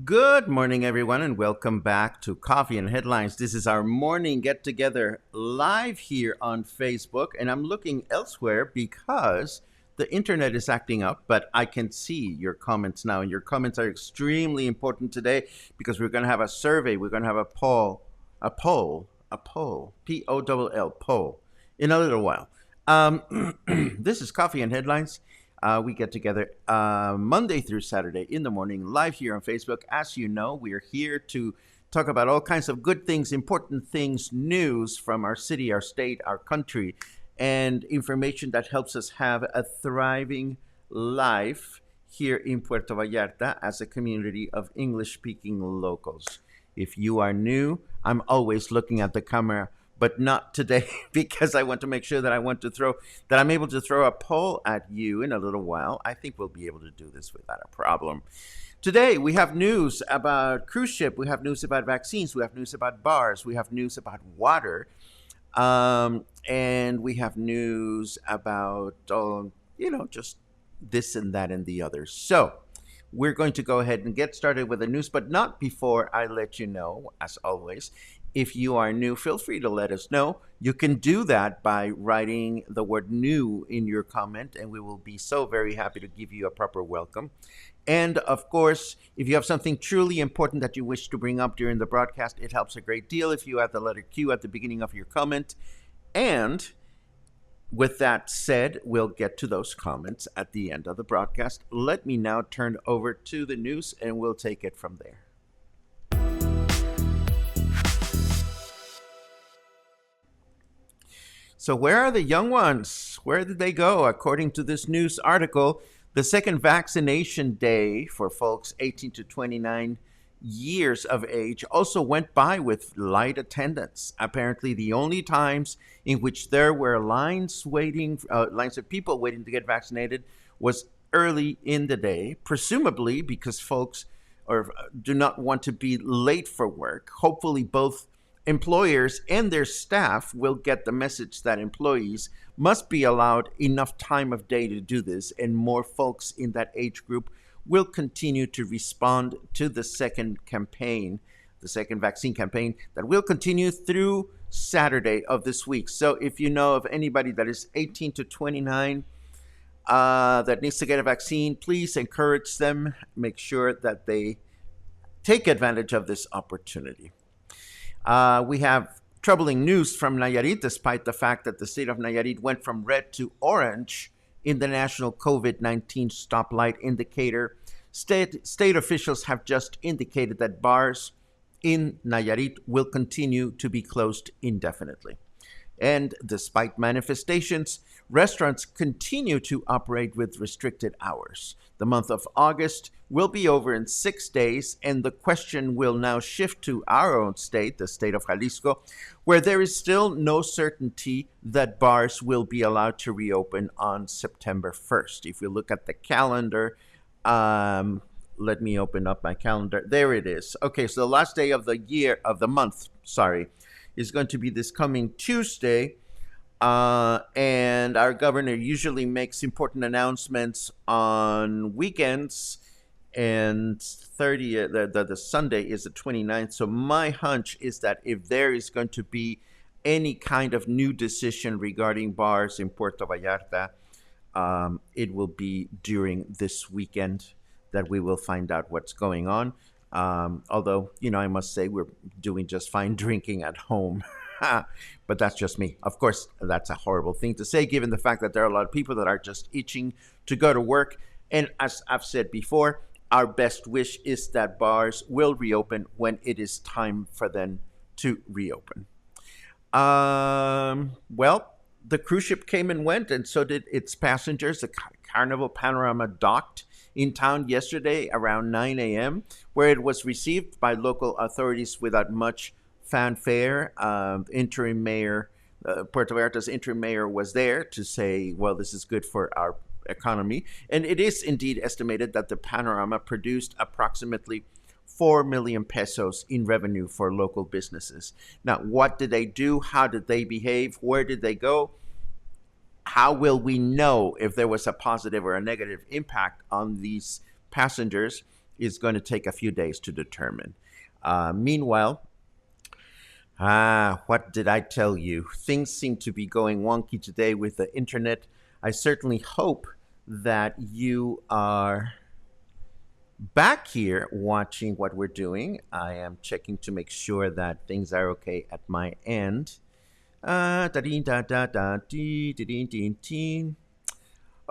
Good morning, everyone, and welcome back to Coffee and Headlines. This is our morning get together live here on Facebook, and I'm looking elsewhere because the internet is acting up, but I can see your comments now, and your comments are extremely important today because we're going to have a survey. We're going to have a poll, P-O-L-L, poll, in a little while. This is Coffee and Headlines. We get together Monday through Saturday in the morning, live here on Facebook. As you know, we're here to talk about all kinds of good things, important things, news from our city, our state, our country, and information that helps us have a thriving life here in Puerto Vallarta as a community of English-speaking locals. If you are new, I'm always looking at the camera, but not today because I want to make sure that I'm able to throw a poll at you in a little while. I think we'll be able to do this without a problem. Today, we have news about cruise ship. We have news about vaccines. We have news about bars. We have news about water. And we have news about, just this and that and the other. So we're going to go ahead and get started with the news, but not before I let you know, as always, if you are new, feel free to let us know. You can do that by writing the word new in your comment, and we will be so very happy to give you a proper welcome. And of course, if you have something truly important that you wish to bring up during the broadcast, it helps a great deal if you add the letter Q at the beginning of your comment. And with that said, we'll get to those comments at the end of the broadcast. Let me now turn over to the news, and we'll take it from there. So where are the young ones? Where did they go? According to this news article, the second vaccination day for folks 18 to 29 years of age also went by with light attendance. Apparently, the only times in which there were lines of people waiting to get vaccinated was early in the day, presumably because folks do not want to be late for work. Hopefully, both employers and their staff will get the message that employees must be allowed enough time of day to do this, and more folks in that age group will continue to respond to the second vaccine campaign that will continue through Saturday of this week. So if you know of anybody that is 18 to 29 that needs to get a vaccine, please encourage them. Make sure that they take advantage of this opportunity. We have troubling news from Nayarit, despite the fact that the state of Nayarit went from red to orange in the national COVID-19 stoplight indicator. State officials have just indicated that bars in Nayarit will continue to be closed indefinitely. And despite manifestations, restaurants continue to operate with restricted hours. The month of August will be over in 6 days, and the question will now shift to our own state, the state of Jalisco, where there is still no certainty that bars will be allowed to reopen on September 1st. If we look at the calendar, let me open up my calendar. There it is. Okay, so the last day of the month, sorry, is going to be this coming Tuesday. And our governor usually makes important announcements on weekends, and 30th, the Sunday is the 29th. So my hunch is that if there is going to be any kind of new decision regarding bars in Puerto Vallarta, it will be during this weekend that we will find out what's going on. Although, I must say we're doing just fine drinking at home. But that's just me. Of course, that's a horrible thing to say, given the fact that there are a lot of people that are just itching to go to work. And as I've said before, our best wish is that bars will reopen when it is time for them to reopen. Well, the cruise ship came and went, and so did its passengers. The Carnival Panorama docked in town yesterday around 9 a.m., where it was received by local authorities without much fanfare. Interim mayor, Puerto Vallarta's interim mayor was there to say, well, this is good for our economy. And it is indeed estimated that the Panorama produced approximately 4 million pesos in revenue for local businesses. Now, what did they do? How did they behave? Where did they go? How will we know if there was a positive or a negative impact on these passengers is going to take a few days to determine. Meanwhile, what did I tell you? Things seem to be going wonky today with the internet. I certainly hope that you are back here watching what we're doing. I am checking to make sure that things are okay at my end.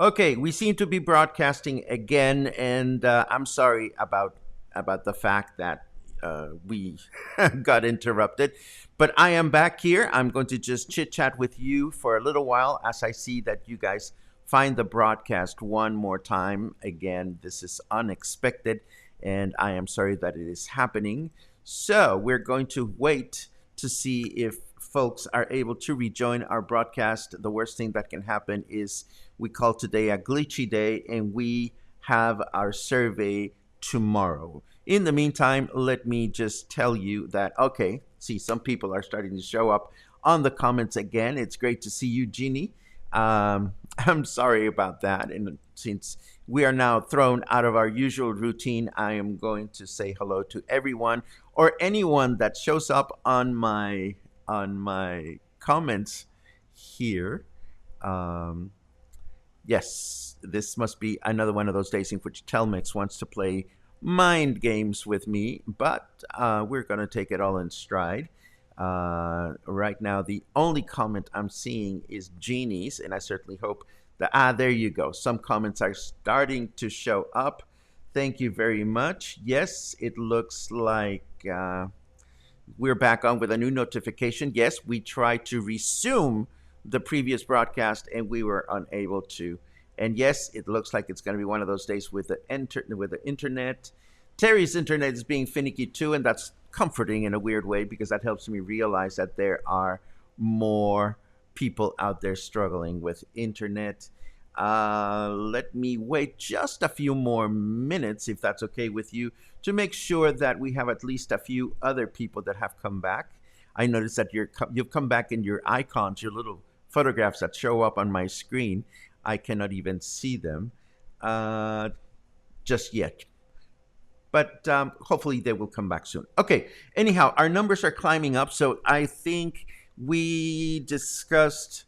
Okay, we seem to be broadcasting again, and I'm sorry about the fact that we got interrupted. But I am back here. I'm going to just chit chat with you for a little while as I see that you guys find the broadcast one more time. Again, this is unexpected, and I am sorry that it is happening. So we're going to wait to see if folks are able to rejoin our broadcast. The worst thing that can happen is we call today a glitchy day, and we have our survey tomorrow. In the meantime, let me just tell you that, okay, see, some people are starting to show up on the comments again. It's great to see you, Jeannie. I'm sorry about that. And since we are now thrown out of our usual routine, I am going to say hello to everyone or anyone that shows up on my comments here. Yes, this must be another one of those days in which Telmex wants to play mind games with me, but we're going to take it all in stride. Right now, the only comment I'm seeing is Jeannie's, and I certainly hope that, there you go. Some comments are starting to show up. Thank you very much. Yes, it looks like we're back on with a new notification. Yes, we tried to resume the previous broadcast, and we were unable to. And yes, it looks like it's going to be one of those days with the internet. Terry's internet is being finicky too, and that's comforting in a weird way because that helps me realize that there are more people out there struggling with internet. Let me wait just a few more minutes, if that's okay with you, to make sure that we have at least a few other people that have come back. I noticed that you've come back in your icons, your little photographs that show up on my screen. I cannot even see them just yet. But hopefully they will come back soon. Okay, anyhow, our numbers are climbing up. So I think we discussed,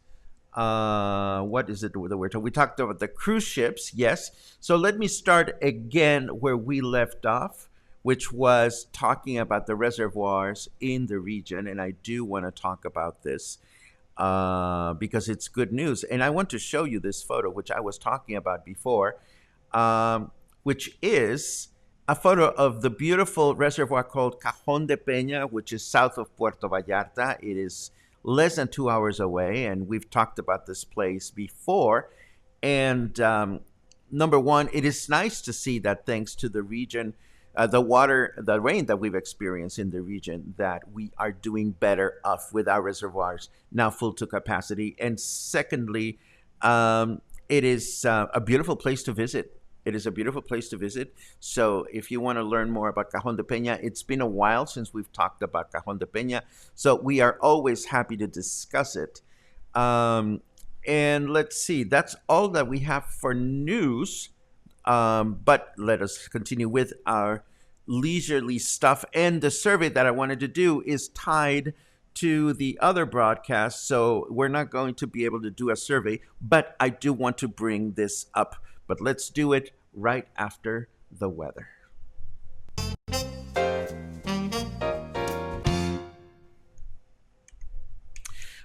what is it that we're talking? We talked about the cruise ships, yes. So let me start again where we left off, which was talking about the reservoirs in the region. And I do want to talk about this because it's good news. And I want to show you this photo, which I was talking about before, which is a photo of the beautiful reservoir called Cajón de Peña, which is south of Puerto Vallarta. It is less than 2 hours away, and we've talked about this place before. And number one, it is nice to see that thanks to the region, the rain that we've experienced in the region, that we are doing better off with our reservoirs now full to capacity. And secondly, it is a beautiful place to visit. It is a beautiful place to visit. So if you want to learn more about Cajon de Peña, it's been a while since we've talked about Cajon de Peña. So we are always happy to discuss it. Um, and let's see, that's all that we have for news. But let us continue with our leisurely stuff. And the survey that I wanted to do is tied to the other broadcast. So we're not going to be able to do a survey, but I do want to bring this up. But let's do it right after the weather.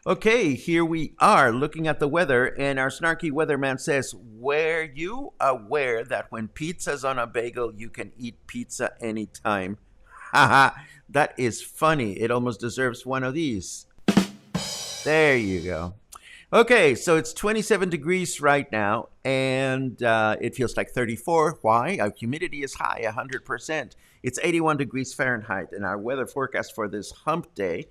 Okay, here we are looking at the weather, and our snarky weatherman says, were you aware that when pizza's on a bagel, you can eat pizza anytime? Haha, that is funny. It almost deserves one of these. There you go. Okay, so it's 27 degrees right now, and it feels like 34. Why? Our humidity is high, 100%. It's 81 degrees Fahrenheit, and our weather forecast for this hump day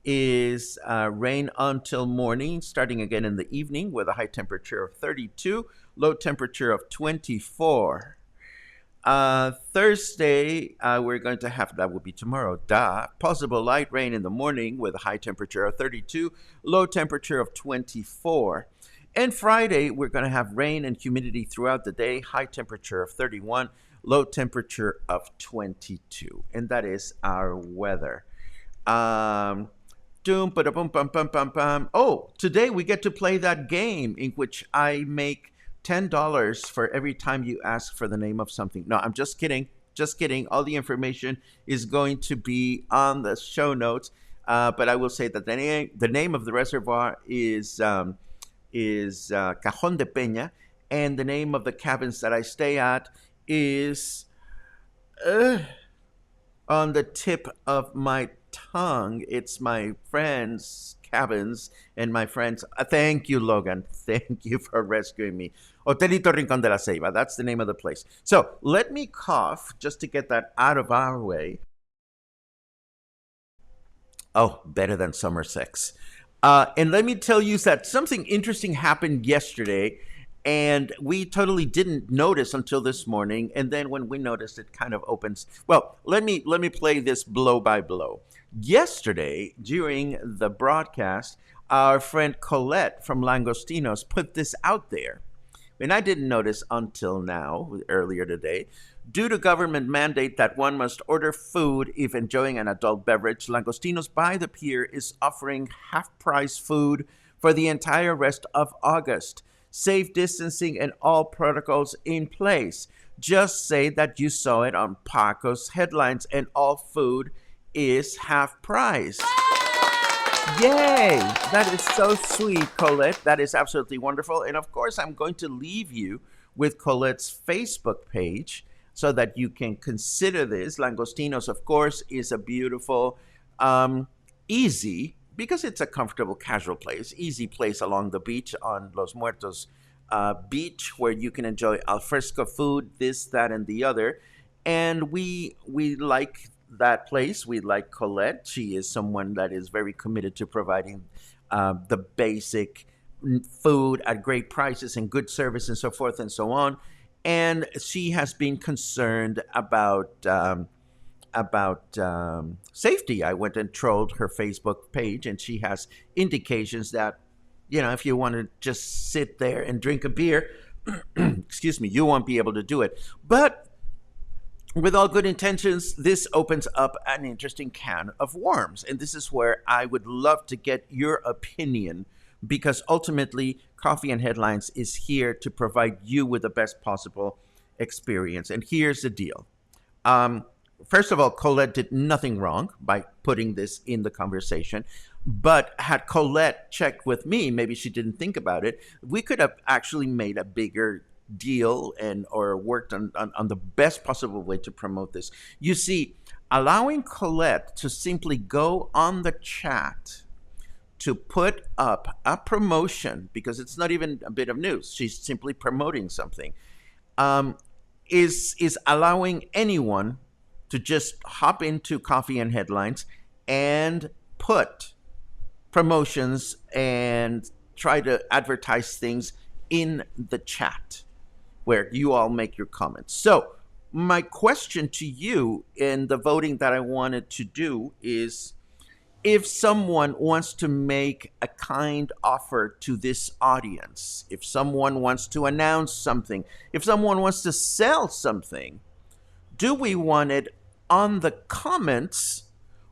is rain until morning, starting again in the evening with a high temperature of 32, low temperature of 24. Thursday, we're going to have, that will be tomorrow, possible light rain in the morning with a high temperature of 32, low temperature of 24. And Friday, we're going to have rain and humidity throughout the day, high temperature of 31, low temperature of 22. And that is our weather. Oh, today we get to play that game in which I make $10 for every time you ask for the name of something. No, I'm just kidding. Just kidding. All the information is going to be on the show notes. But I will say that the name of the reservoir is Cajon de Peña, and the name of the cabins that I stay at is on the tip of my tongue. It's my friends' cabins and my friends. Thank you, Logan. Thank you for rescuing me. Hotelito Rincón de la Ceiba. That's the name of the place. So let me cough just to get that out of our way. Oh, better than summer sex. And let me tell you that something interesting happened yesterday, and we totally didn't notice until this morning. And then when we noticed, it kind of opens. Well, let me play this blow by blow. Yesterday, during the broadcast, our friend Colette from Langostinos put this out there. And I didn't notice until now, earlier today. Due to government mandate that one must order food if enjoying an adult beverage, Langostinos by the Pier is offering half-price food for the entire rest of August. Safe distancing and all protocols in place. Just say that you saw it on Paco's headlines, and all food is half price. Yay! That is so sweet, Colette. That is absolutely wonderful. And of course, I'm going to leave you with Colette's Facebook page so that you can consider this. Langostinos, of course, is a beautiful, easy, because it's a comfortable, casual place, easy place along the beach on Los Muertos beach where you can enjoy al fresco food, this, that, and the other. And we like that place. We like Colette. She is someone that is very committed to providing the basic food at great prices and good service and so forth and so on. And she has been concerned about safety. I went and trolled her Facebook page, and she has indications that, you know, if you want to just sit there and drink a beer, excuse me, you won't be able to do it. But with all good intentions, this opens up an interesting can of worms. And this is where I would love to get your opinion, because ultimately, Coffee and Headlines is here to provide you with the best possible experience. And here's the deal. First of all, Colette did nothing wrong by putting this in the conversation. But had Colette checked with me, maybe she didn't think about it, we could have actually made a bigger deal or worked on the best possible way to promote this. You see, allowing Colette to simply go on the chat to put up a promotion, because it's not even a bit of news, she's simply promoting something, is allowing anyone to just hop into Coffee and Headlines and put promotions and try to advertise things in the chat. where you all make your comments. So, my question to you in the voting that I wanted to do is, if someone wants to make a kind offer to this audience, if someone wants to announce something, if someone wants to sell something, do we want it on the comments,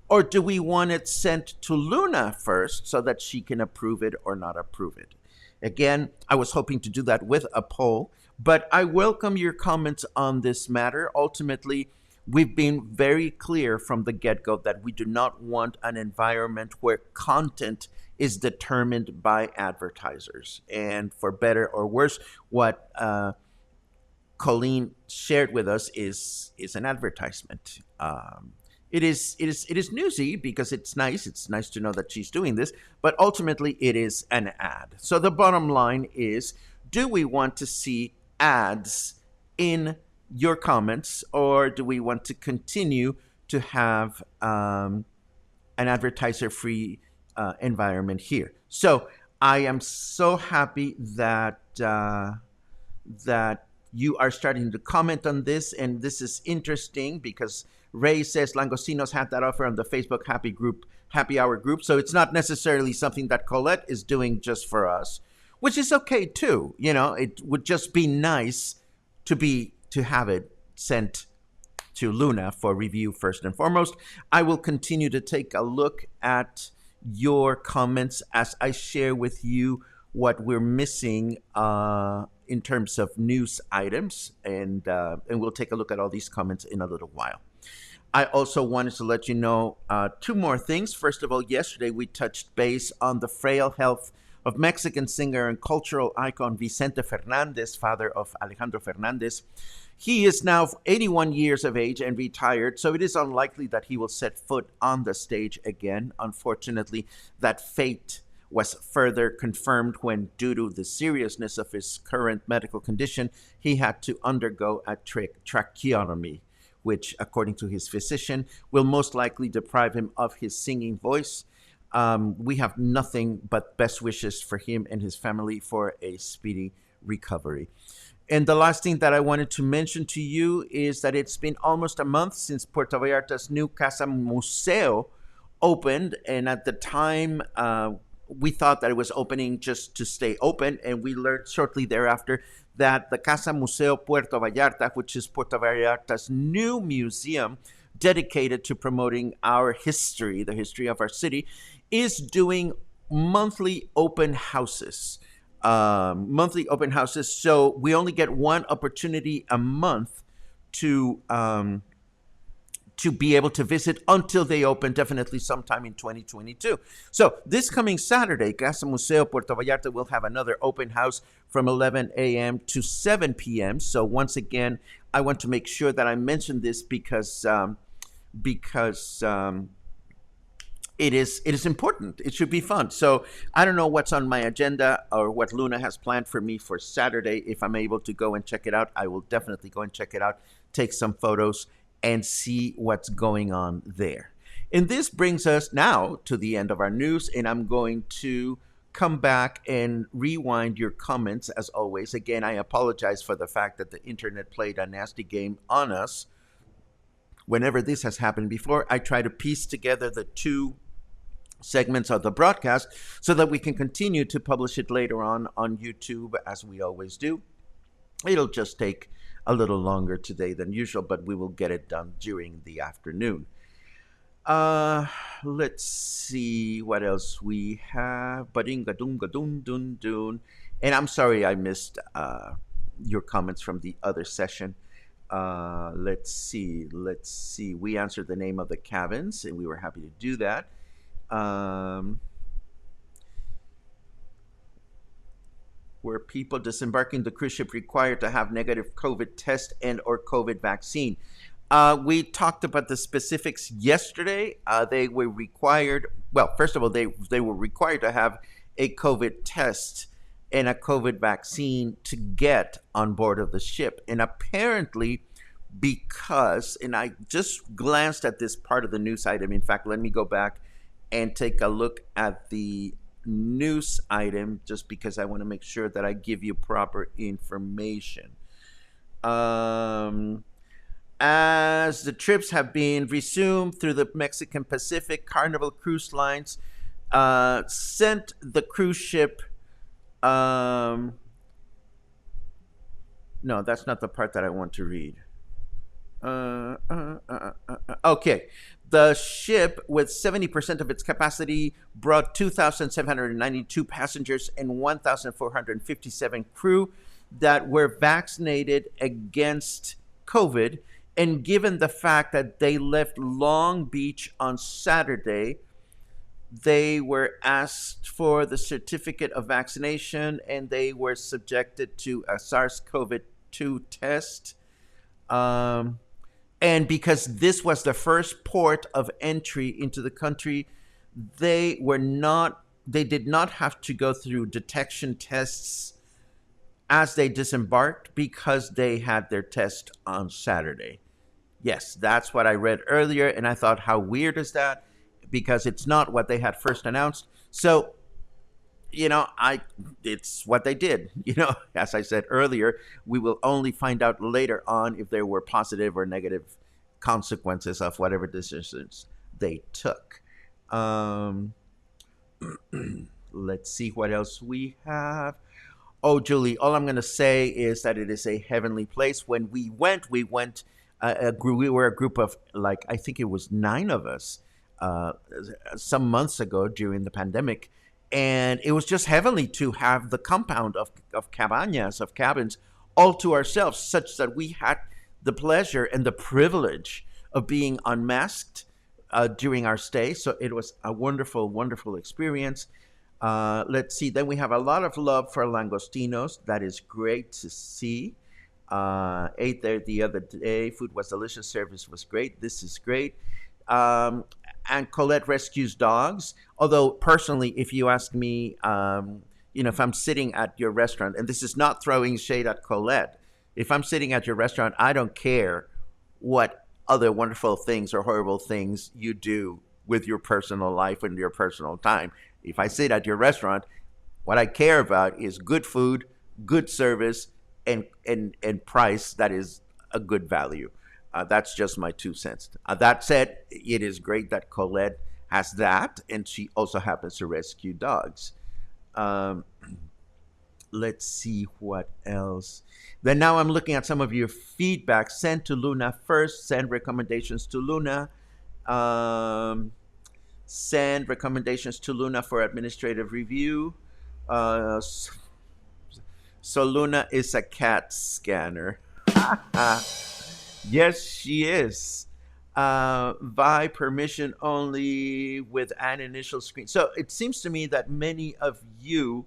or do we want it sent to Luna first so that she can approve it or not approve it? Again, I was hoping to do that with a poll, but I welcome your comments on this matter. Ultimately, we've been very clear from the get-go that we do not want an environment where content is determined by advertisers. And for better or worse, what Colleen shared with us is an advertisement. It is newsy because it's nice. It's nice to know that she's doing this, but ultimately it is an ad. So the bottom line is, do we want to see ads in your comments, or do we want to continue to have an advertiser-free environment here? So I am so happy that that you are starting to comment on this, and this is interesting because Ray says Langostino's had that offer on the Facebook happy hour group, so it's not necessarily something that Colette is doing just for us, which is okay too. You know, it would just be nice to have it sent to Luna for review first and foremost. I will continue to take a look at your comments as I share with you what we're missing in terms of news items, and we'll take a look at all these comments in a little while. I also wanted to let you know two more things. First of all, yesterday we touched base on the frail health of Mexican singer and cultural icon Vicente Fernandez, father of Alejandro Fernandez. He is now 81 years of age and retired, so it is unlikely that he will set foot on the stage again. Unfortunately, that fate was further confirmed when, due to the seriousness of his current medical condition, he had to undergo a tracheotomy, which, according to his physician, will most likely deprive him of his singing voice. We have nothing but best wishes for him and his family for a speedy recovery. And the last thing that I wanted to mention to you is that it's been almost a month since Puerto Vallarta's new Casa Museo opened. And at the time, we thought that it was opening just to stay open. And we learned shortly thereafter that the Casa Museo Puerto Vallarta, which is Puerto Vallarta's new museum dedicated to promoting our history, the history of our city, is doing monthly open houses. So we only get one opportunity a month to be able to visit until they open, definitely sometime in 2022. So this coming Saturday, Casa Museo Puerto Vallarta will have another open house from 11 a.m. to 7 p.m. So once again, I want to make sure that I mention this because it is important. It should be fun. So I don't know what's on my agenda or what Luna has planned for me for Saturday. If I'm able to go and check it out, I will definitely go and check it out, take some photos, and see what's going on there. And this brings us now to the end of our news, and I'm going to come back and rewind your comments as always. Again, I apologize for the fact that the internet played a nasty game on us. Whenever this has happened before, I try to piece together the two segments of the broadcast so that we can continue to publish it later on YouTube, as we always do. It'll just take a little longer today than usual, but we will get it done during the afternoon. Let's see what else we have. And I'm sorry I missed your comments from the other session. Let's see. We answered the name of the cabins, and we were happy to do that. Were people disembarking the cruise ship required to have negative COVID test and or COVID vaccine? We talked about the specifics yesterday. They were required. Well, first of all, they were required to have a COVID test and a COVID vaccine to get on board of the ship. And apparently, because, and I just glanced at this part of the news item. In fact, let me go back and take a look at the news item just because I want to make sure that I give you proper information. Um, as the trips have been resumed through the Mexican Pacific, Carnival Cruise Lines sent the cruise ship. Um, no, that's not the part that I want to read. Okay. The ship, with 70% of its capacity, brought 2,792 passengers and 1,457 crew that were vaccinated against COVID. And given the fact that they left Long Beach on Saturday, they were asked for the certificate of vaccination and they were subjected to a SARS CoV 2 test. Um, and because this was the first port of entry into the country, they did not have to go through detection tests as they disembarked because they had their test on Saturday. Yes, that's what I read earlier, and I thought, how weird is that? Because it's not what they had first announced. So, I it's what they did. As I said earlier, we will only find out later on if there were positive or negative consequences of whatever decisions they took. Um, let's see what else we have. Oh, Julie, all I'm going to say is that it is a heavenly place. When we went we were a group of, like, I think it was 9 of us uh, some months ago during the pandemic. And it was just heavenly to have the compound of cabañas, of cabins, all to ourselves, such that we had the pleasure and the privilege of being unmasked during our stay. So it was a wonderful, wonderful experience. Let's see. Then we have a lot of love for Langostinos. That is great to see. Ate there the other day. Food was delicious. Service was great. This is great. Um, and Colette rescues dogs. Although personally, if you ask me, if I'm sitting at your restaurant, and this is not throwing shade at Colette, if I'm sitting at your restaurant, I don't care what other wonderful things or horrible things you do with your personal life and your personal time. If I sit at your restaurant, what I care about is good food, good service, and price that is a good value. That's just my 2 cents. That said, it is great that Colette has that, and she also happens to rescue dogs. Um, let's see what else. Then now I'm looking at some of your feedback. Send to Luna first. Send recommendations to Luna. Um, Send recommendations to Luna for administrative review. Uh, so Luna is a cat scanner. Yes, she is. By permission only with an initial screen. So it seems to me that many of you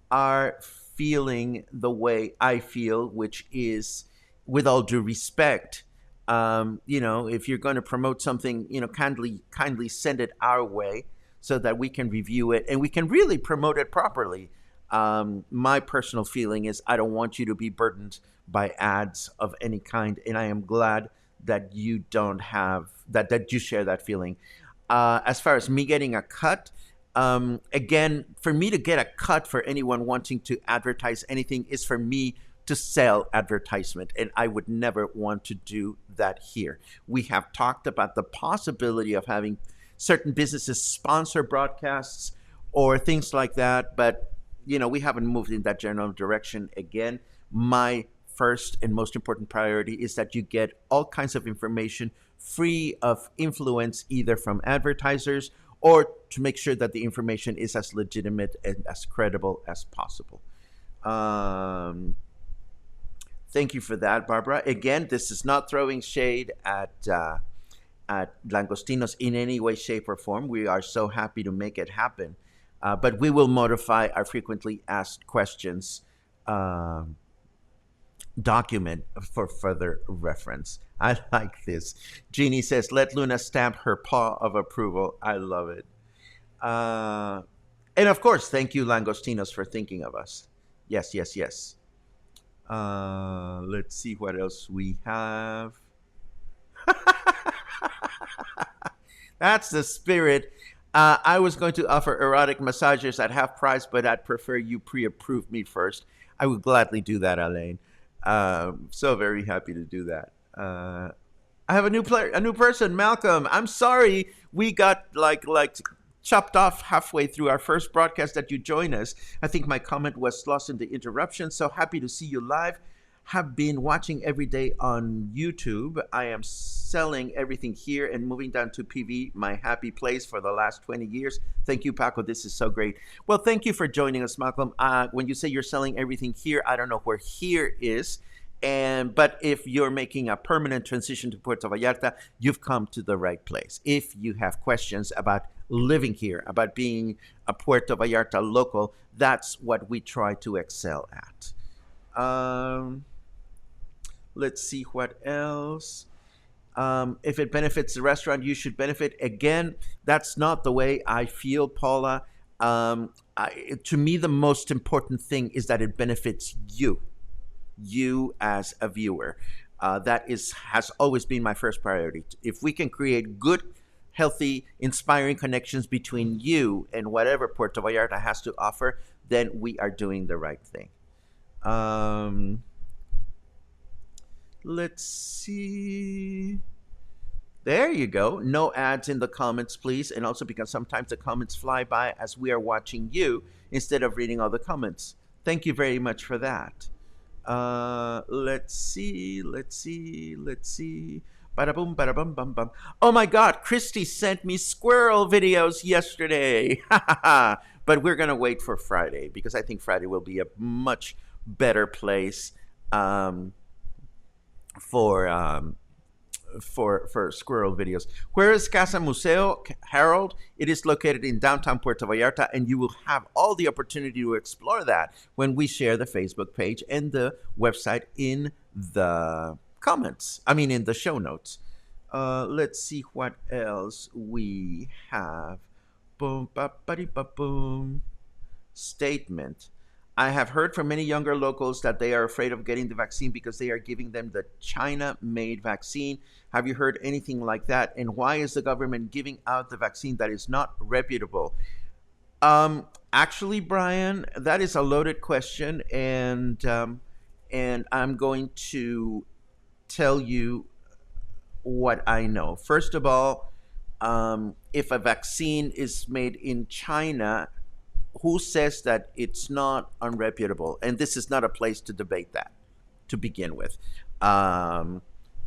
are feeling the way I feel, which is, with all due respect, if you're going to promote something, kindly send it our way so that we can review it and we can really promote it properly. My personal feeling is I don't want you to be burdened by ads of any kind, and I am glad that you don't have that you share that feeling. As far as me getting a cut, again, for me to get a cut for anyone wanting to advertise anything is for me to sell advertisement, and I would never want to do that here. We have talked about the possibility of having certain businesses sponsor broadcasts or things like that, but we haven't moved in that general direction. Again, my first and most important priority is that you get all kinds of information free of influence, either from advertisers or to make sure that the information is as legitimate and as credible as possible. Thank you for that, Barbara. Again, this is not throwing shade at Langostinos in any way, shape, or form. We are so happy to make it happen. But we will modify our frequently asked questions document for further reference. I like this. Jeannie says, let Luna stamp her paw of approval. I love it. And of course, thank you, Langostinos, for thinking of us. Yes, yes, yes. Let's see what else we have. That's the spirit. I was going to offer erotic massages at half price, but I'd prefer you pre-approve me first. I would gladly do that, Elaine. So very happy to do that. I have a new player, a new person, Malcolm. I'm sorry we got like chopped off halfway through our first broadcast that you joined us. I think my comment was lost in the interruption. So happy to see you live. Have been watching every day on YouTube. I am selling everything here and moving down to PV, my happy place, for the last 20 years. Thank you, Paco. This is so great. Well, thank you for joining us, Malcolm. When you say you're selling everything here, I don't know where here is. But if you're making a permanent transition to Puerto Vallarta, you've come to the right place. If you have questions about living here, about being a Puerto Vallarta local, that's what we try to excel at. Let's see what else. If it benefits the restaurant, you should benefit. Again, that's not the way I feel, Paula. To me, the most important thing is that it benefits you as a viewer. That has always been my first priority. If we can create good, healthy, inspiring connections between you and whatever Puerto Vallarta has to offer, then we are doing the right thing. Let's see. There you go. No ads in the comments, please. And also because sometimes the comments fly by as we are watching you instead of reading all the comments. Thank you very much for that. Let's see. Bada boom, bada bum, bum, bum. Oh my God, Christy sent me squirrel videos yesterday. But we're going to wait for Friday because I think Friday will be a much better place for squirrel videos. Where is Casa Museo, Harold? It is located in downtown Puerto Vallarta, and you will have all the opportunity to explore that when we share the Facebook page and the website in the comments. I mean, in the show notes. Let's see what else we have. Boom, ba, ba, ba, boom. Statement. I have heard from many younger locals that they are afraid of getting the vaccine because they are giving them the China-made vaccine. Have you heard anything like that? And why is the government giving out the vaccine that is not reputable? Actually, Brian, that is a loaded question, and I'm going to tell you what I know. First of all, if a vaccine is made in China, who says that it's not unreputable? And this is not a place to debate that, to begin with.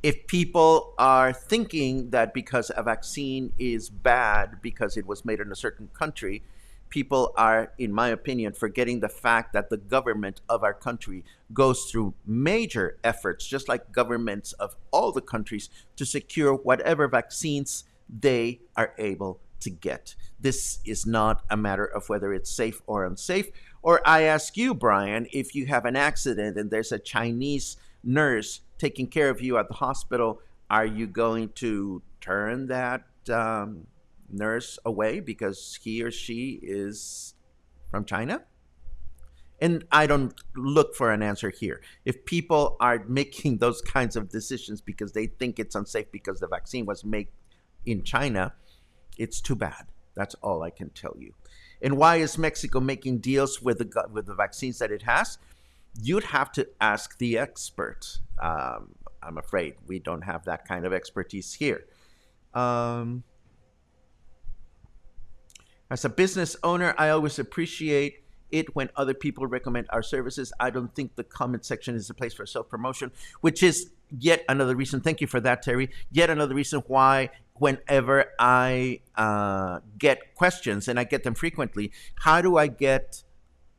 If people are thinking that because a vaccine is bad because it was made in a certain country, people are, in my opinion, forgetting the fact that the government of our country goes through major efforts, just like governments of all the countries, to secure whatever vaccines they are able to get. This is not a matter of whether it's safe or unsafe. Or I ask you, Brian, if you have an accident and there's a Chinese nurse taking care of you at the hospital, are you going to turn that nurse away because he or she is from China? And I don't look for an answer here. If people are making those kinds of decisions because they think it's unsafe because the vaccine was made in China, it's too bad. That's all I can tell you. And why is Mexico making deals with the vaccines that it has? You'd have to ask the experts. I'm afraid we don't have that kind of expertise here. As a business owner, I always appreciate it when other people recommend our services. I don't think the comment section is a place for self-promotion, which is yet another reason. Thank you for that, Terry. Yet another reason why whenever I get questions, and I get them frequently, how do I get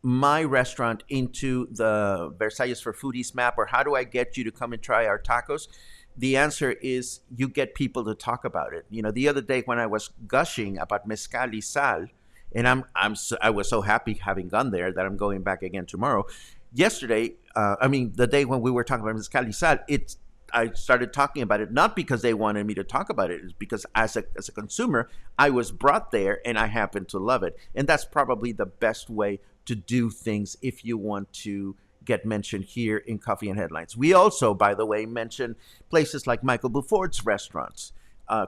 my restaurant into the Versailles for Foodies map, or how do I get you to come and try our tacos? The answer is you get people to talk about it. You know, the other day when I was gushing about mezcal y sal, and I was so happy having gone there that I'm going back again tomorrow. Yesterday, the day when we were talking about mezcal y sal, I started talking about it not because they wanted me to talk about it, it's because as a consumer, I was brought there and I happen to love it. And that's probably the best way to do things if you want to get mentioned here in Coffee and Headlines. We also, by the way, mention places like Michael Buford's restaurants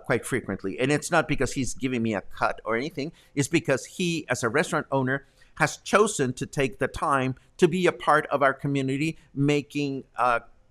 quite frequently. And it's not because he's giving me a cut or anything. It's because he, as a restaurant owner, has chosen to take the time to be a part of our community, making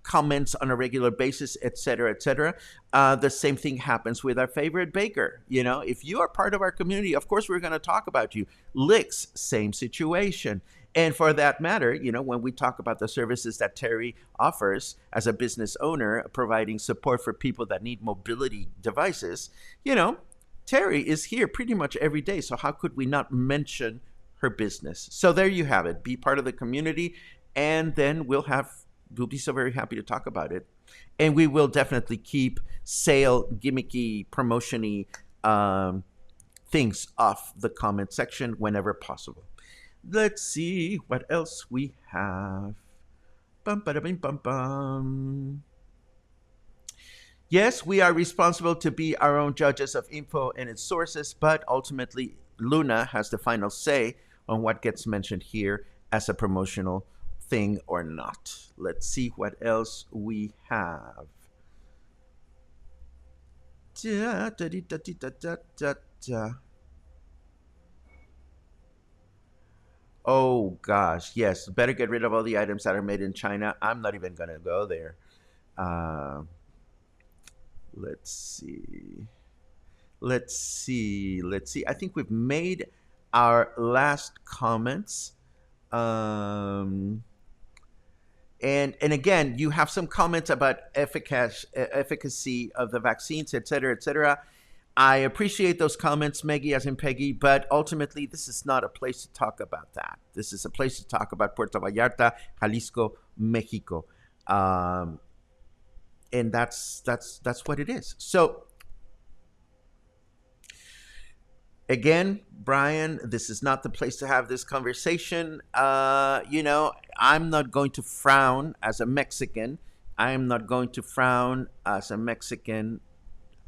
comments on a regular basis, et cetera, et cetera. The same thing happens with our favorite baker. You know, if you are part of our community, of course, we're going to talk about you. Licks, same situation. And for that matter, you know, when we talk about the services that Terry offers as a business owner, providing support for people that need mobility devices, you know, Terry is here pretty much every day. So how could we not mention her business? So there you have it. Be part of the community, and then we'll be so very happy to talk about it. And we will definitely keep sale, gimmicky, promotion-y things off the comment section whenever possible. Let's see what else we have. Bum, bada, bing, bum, bum. Yes, we are responsible to be our own judges of info and its sources, but ultimately Luna has the final say on what gets mentioned here as a promotional thing or not. Let's see what else we have. Da, da, da, da, da, da, da. Oh gosh, yes. Better get rid of all the items that are made in China. I'm not even gonna go there. Uh, let's see. Let's see. Let's see. I think we've made our last comments. And again, you have some comments about efficacy of the vaccines, et cetera, et cetera. I appreciate those comments, Meggie, as in Peggy, but ultimately, this is not a place to talk about that. This is a place to talk about Puerto Vallarta, Jalisco, Mexico, and that's what it is. So, again, Brian, this is not the place to have this conversation. You know, I'm not going to frown as a Mexican. I am not going to frown as a Mexican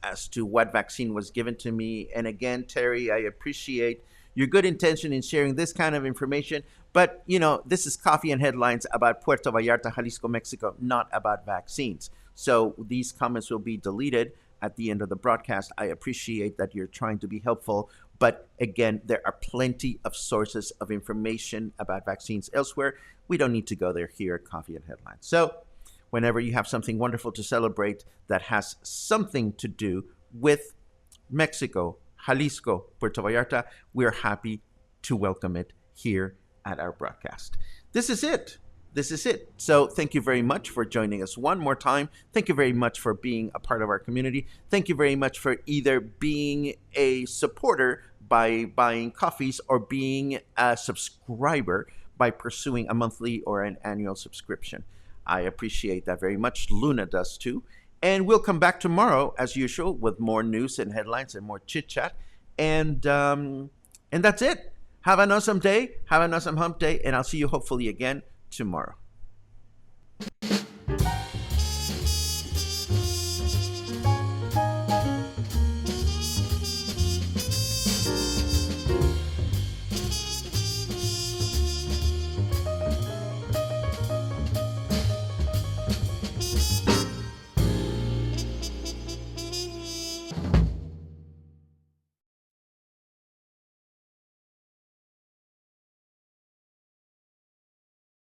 as to what vaccine was given to me. And again, Terry, I appreciate your good intention in sharing this kind of information. But, you know, this is coffee and headlines about Puerto Vallarta, Jalisco, Mexico, not about vaccines. So these comments will be deleted at the end of the broadcast. I appreciate that you're trying to be helpful. But again, there are plenty of sources of information about vaccines elsewhere. We don't need to go there here at Coffee and Headlines. So whenever you have something wonderful to celebrate that has something to do with Mexico, Jalisco, Puerto Vallarta, we're happy to welcome it here at our broadcast. This is it. This is it. So thank you very much for joining us one more time. Thank you very much for being a part of our community. Thank you very much for either being a supporter by buying coffees or being a subscriber by pursuing a monthly or an annual subscription. I appreciate that very much. Luna does too. And we'll come back tomorrow, as usual, with more news and headlines and more chit-chat. And that's it. Have an awesome day. Have an awesome hump day. And I'll see you hopefully again tomorrow.